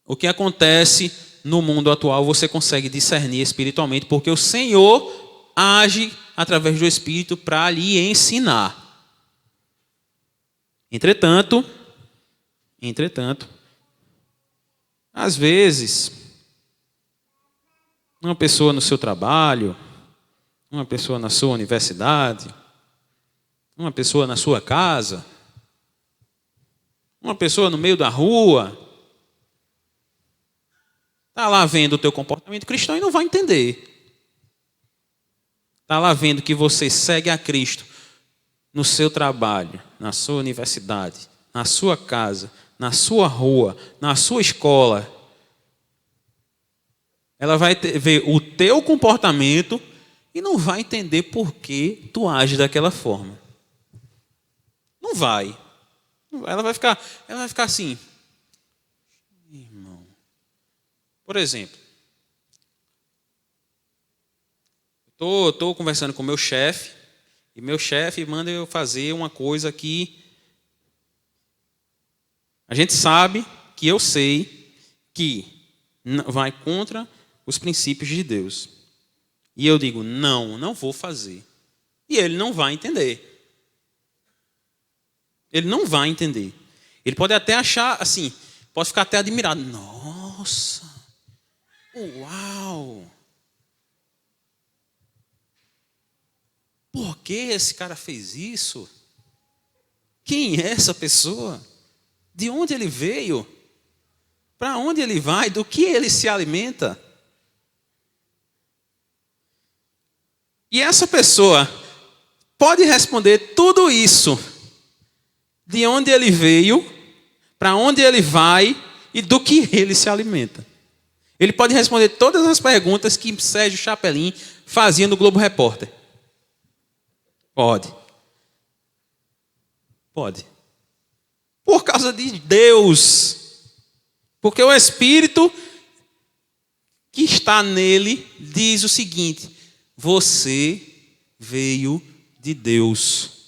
O que acontece no mundo atual você consegue discernir espiritualmente, porque o Senhor age através do Espírito para lhe ensinar. Entretanto, às vezes, uma pessoa no seu trabalho, uma pessoa na sua universidade, uma pessoa na sua casa, uma pessoa no meio da rua, está lá vendo o teu comportamento cristão e não vai entender. Está lá vendo que você segue a Cristo no seu trabalho, na sua universidade, na sua casa, na sua rua, na sua escola. Ela vai ver o teu comportamento e não vai entender por que tu age daquela forma. Não vai. Ela vai ficar assim. Irmão. Por exemplo, estou conversando com o meu chefe, e meu chefe manda eu fazer uma coisa que a gente sabe, que eu sei, que vai contra os princípios de Deus. E eu digo, não vou fazer. E ele não vai entender. Ele não vai entender. Ele pode até achar assim, pode ficar até admirado. Nossa, uau! Por que esse cara fez isso? Quem é essa pessoa? De onde ele veio? Para onde ele vai? Do que ele se alimenta? E essa pessoa pode responder tudo isso. De onde ele veio, para onde ele vai e do que ele se alimenta. Ele pode responder todas as perguntas que Sérgio Chapelin fazia no Globo Repórter. Pode. Por causa de Deus. Porque o Espírito que está nele diz o seguinte: você veio de Deus.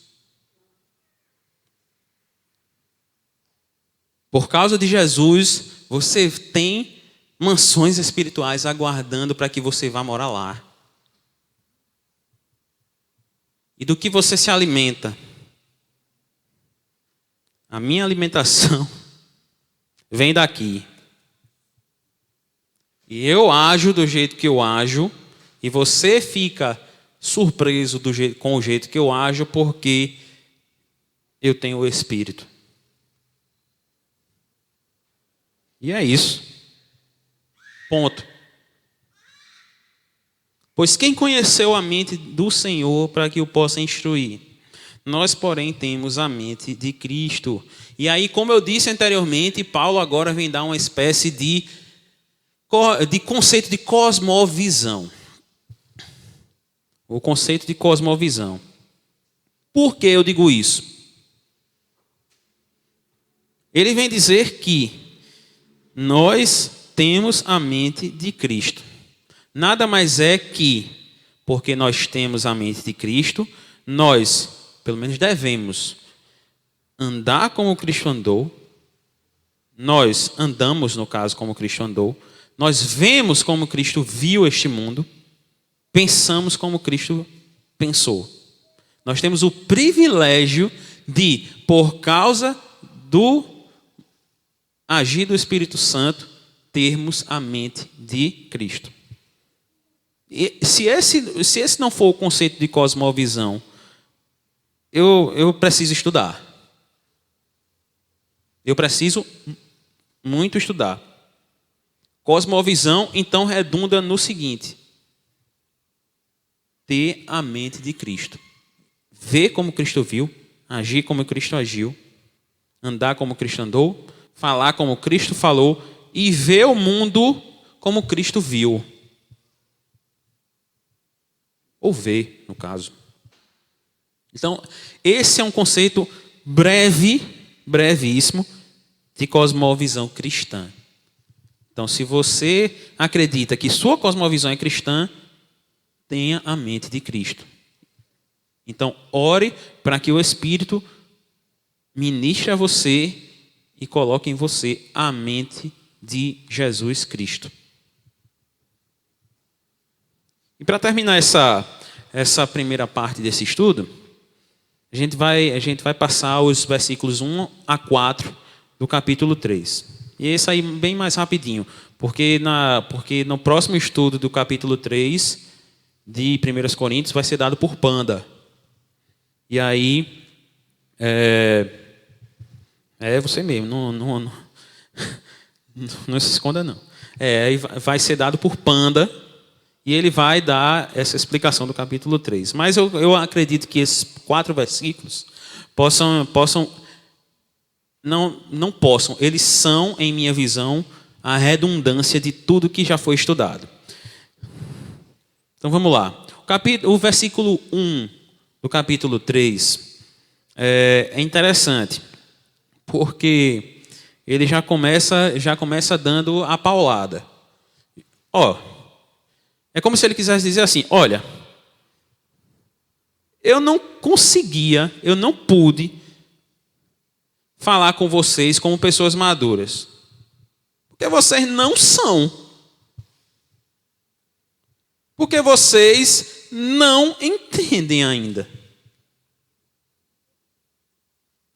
Por causa de Jesus, você tem mansões espirituais aguardando para que você vá morar lá. E do que você se alimenta? A minha alimentação vem daqui. E eu ajo do jeito que eu ajo, e você fica surpreso com o jeito que eu ajo, porque eu tenho o Espírito. E é isso. Ponto. Pois quem conheceu a mente do Senhor para que o possa instruir? Nós, porém, temos a mente de Cristo. E aí, como eu disse anteriormente, Paulo agora vem dar uma espécie de conceito de cosmovisão. O conceito de cosmovisão. Por que eu digo isso? Ele vem dizer que nós temos a mente de Cristo. Nada mais é que, porque nós temos a mente de Cristo, nós, pelo menos devemos, andar como Cristo andou. Nós andamos, no caso, como Cristo andou. Nós vemos como Cristo viu este mundo. Pensamos como Cristo pensou. Nós temos o privilégio de, por causa do agir do Espírito Santo, termos a mente de Cristo. E se esse não for o conceito de cosmovisão, eu preciso estudar. Eu preciso muito estudar. Cosmovisão, então, redunda no seguinte: ter a mente de Cristo. Ver como Cristo viu, agir como Cristo agiu, andar como Cristo andou, falar como Cristo falou e ver o mundo como Cristo viu. Ou ver, no caso. Então, esse é um conceito brevíssimo, de cosmovisão cristã. Então, se você acredita que sua cosmovisão é cristã, tenha a mente de Cristo. Então, ore para que o Espírito ministre a você e coloque em você a mente de Jesus Cristo. E para terminar essa primeira parte desse estudo, a gente vai passar os versículos 1 a 4 do capítulo 3. E esse aí bem mais rapidinho, porque no próximo estudo do capítulo 3 de 1 Coríntios vai ser dado por Panda. E aí, você mesmo, não se esconda não. Aí vai ser dado por Panda, e ele vai dar essa explicação do capítulo 3. Mas eu acredito que esses 4 versículos eles são, em minha visão, a redundância de tudo que já foi estudado. Então vamos lá. O versículo 1 do capítulo 3 é interessante, porque ele já começa dando a paulada. É como se ele quisesse dizer assim: olha, eu não pude falar com vocês como pessoas maduras, porque vocês não são. Porque vocês não entendem ainda.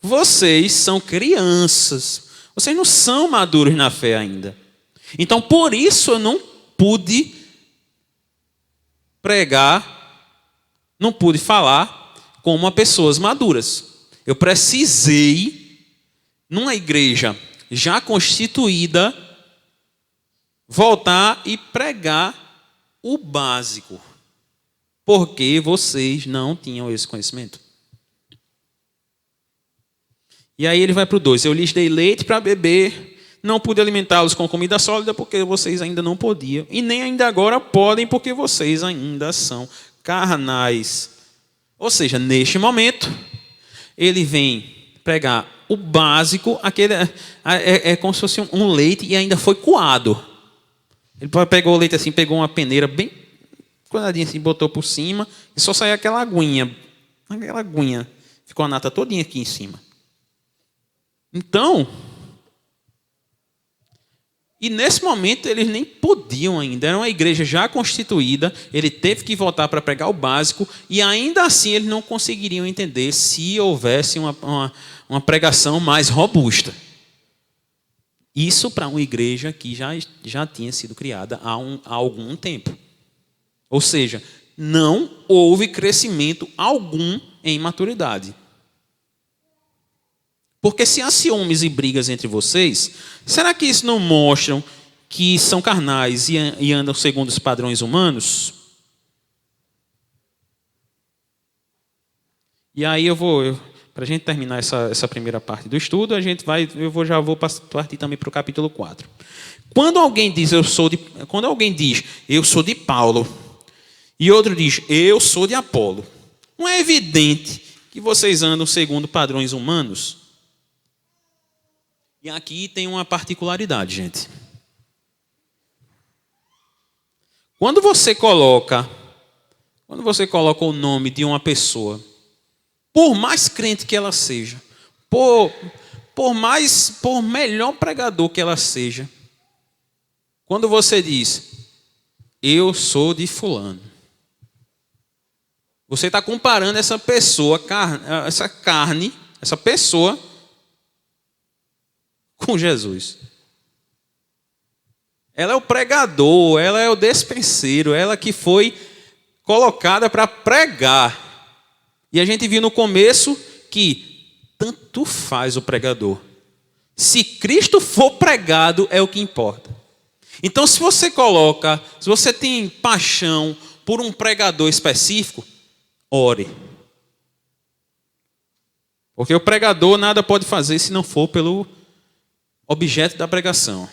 Vocês são crianças. Vocês não são maduros na fé ainda. Então, por isso eu não pude pregar, não pude falar como pessoas maduras. Eu precisei, numa igreja já constituída, voltar e pregar o básico, porque vocês não tinham esse conhecimento. E aí ele vai para o 2. Eu lhes dei leite para beber, não pude alimentá-los com comida sólida, porque vocês ainda não podiam, e nem ainda agora podem, porque vocês ainda são carnais. Ou seja, neste momento, ele vem pregar o básico, é como se fosse um leite e ainda foi coado. Ele pegou o leite assim, pegou uma peneira bem coadinha assim, botou por cima e só saiu aquela aguinha. Ficou a nata todinha aqui em cima. Então, E nesse momento eles nem podiam ainda, era uma igreja já constituída, ele teve que voltar para pregar o básico, e ainda assim eles não conseguiriam entender se houvesse uma pregação mais robusta. Isso para uma igreja que já tinha sido criada há algum tempo. Ou seja, não houve crescimento algum em maturidade. Porque se há ciúmes e brigas entre vocês, será que isso não mostram que são carnais e andam segundo os padrões humanos? E aí para a gente terminar essa primeira parte do estudo, já vou partir também para o capítulo 4. Quando alguém diz eu sou de Paulo e outro diz eu sou de Apolo, não é evidente que vocês andam segundo padrões humanos? E aqui tem uma particularidade, gente. Quando você coloca o nome de uma pessoa, por mais crente que ela seja, por melhor pregador que ela seja, quando você diz, eu sou de fulano, você está comparando essa pessoa, essa pessoa, com Jesus. Ela é o pregador, ela é o despenseiro, ela que foi colocada para pregar. E a gente viu no começo que tanto faz o pregador. Se Cristo for pregado, é o que importa. Então, se você tem paixão por um pregador específico, ore. Porque o pregador nada pode fazer se não for pelo objeto da pregação.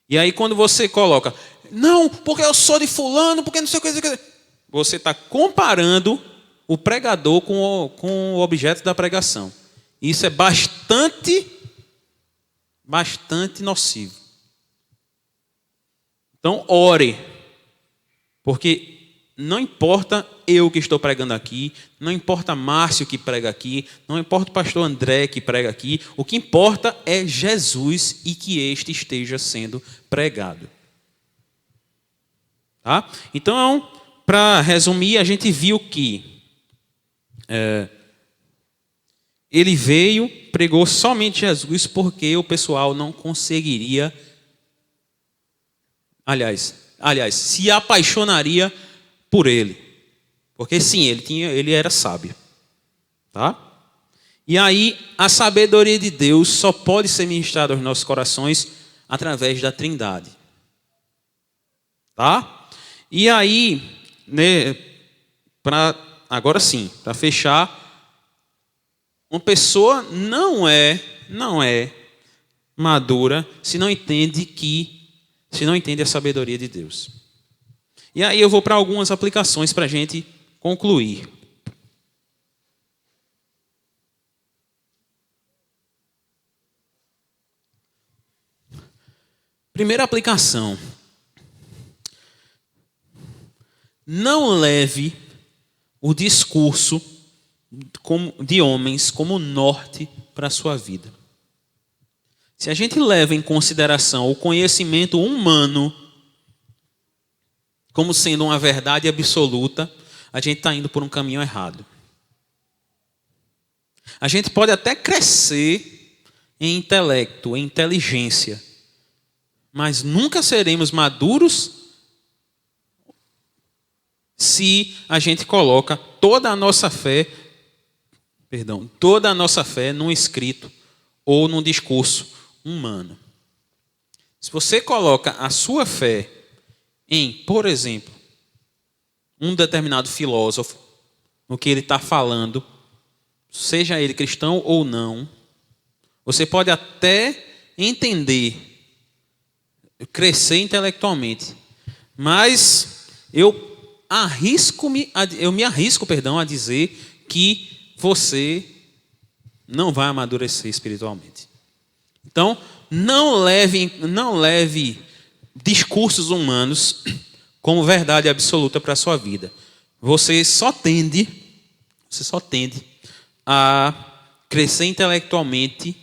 E aí quando você coloca, não, porque eu sou de fulano, porque não sei o que, você está comparando o pregador com o objeto da pregação. Isso é bastante nocivo. Então ore, porque não importa eu que estou pregando aqui, não importa Márcio que prega aqui, não importa o pastor André que prega aqui, o que importa é Jesus e que este esteja sendo pregado. Tá? Então, para resumir, a gente viu que ele veio, pregou somente Jesus porque o pessoal não conseguiria, aliás, se apaixonaria por ele. Porque sim, ele era sábio. Tá? E aí, a sabedoria de Deus só pode ser ministrada aos nossos corações através da Trindade. Tá? E aí, né, agora sim, para fechar, uma pessoa não é madura se não entende a sabedoria de Deus. E aí eu vou para algumas aplicações para a gente concluir. Primeira aplicação. Não leve o discurso de homens como norte para a sua vida. Se a gente leva em consideração o conhecimento humano como sendo uma verdade absoluta, a gente está indo por um caminho errado. A gente pode até crescer em intelecto, em inteligência, mas nunca seremos maduros se a gente coloca toda a nossa fé num escrito ou num discurso humano. Se você coloca a sua fé em, por exemplo, um determinado filósofo, no que ele está falando, seja ele cristão ou não, você pode até entender, crescer intelectualmente, mas eu me arrisco a dizer que você não vai amadurecer espiritualmente. Então, não leve discursos humanos como verdade absoluta para a sua vida. Você só tende a crescer intelectualmente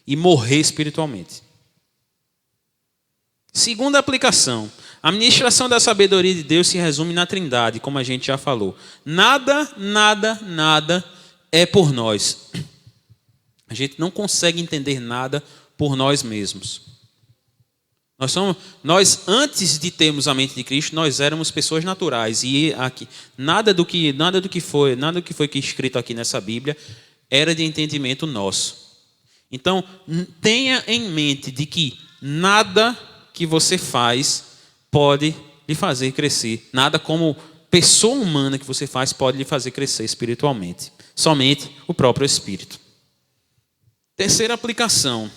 e morrer espiritualmente. Segunda aplicação. A ministração da sabedoria de Deus se resume na Trindade, como a gente já falou. Nada é por nós. A gente não consegue entender nada por nós mesmos. Nós, antes de termos a mente de Cristo, nós éramos pessoas naturais. E aqui, nada do que foi escrito aqui nessa Bíblia era de entendimento nosso. Então, tenha em mente de que nada que você faz pode lhe fazer crescer. Nada como pessoa humana que você faz pode lhe fazer crescer espiritualmente. Somente o próprio Espírito. Terceira aplicação.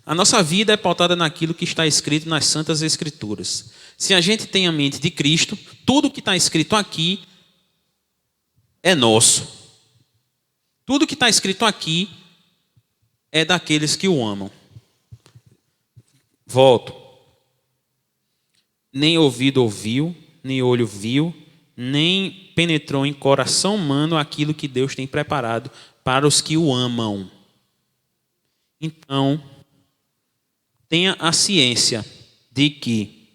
A nossa vida é pautada naquilo que está escrito nas Santas Escrituras. Se a gente tem a mente de Cristo, tudo que está escrito aqui é nosso. Tudo que está escrito aqui é daqueles que o amam. Volto. Nem ouvido ouviu, nem olho viu, nem penetrou em coração humano aquilo que Deus tem preparado para os que o amam. Então, tenha a ciência de que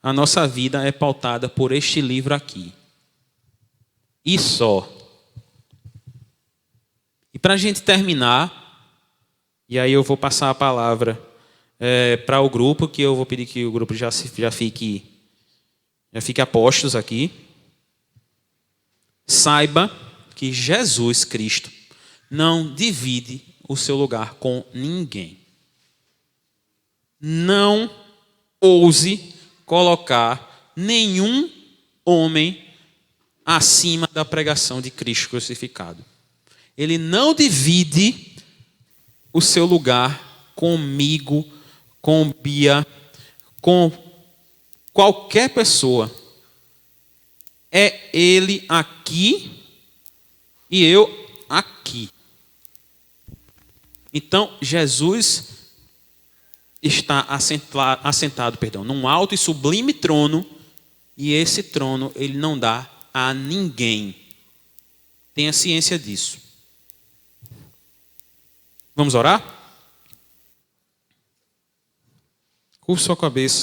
a nossa vida é pautada por este livro aqui. E só. E para a gente terminar, e aí eu vou passar a palavra para o grupo, que eu vou pedir que o grupo já fique a postos aqui. Saiba que Jesus Cristo não divide o seu lugar com ninguém. Não ouse colocar nenhum homem acima da pregação de Cristo crucificado. Ele não divide o seu lugar comigo, com Bia, com qualquer pessoa. É ele aqui e eu aqui. Então, Jesus está assentado, num alto e sublime trono, e esse trono ele não dá a ninguém. Tenha ciência disso. Vamos orar? Curva sua cabeça.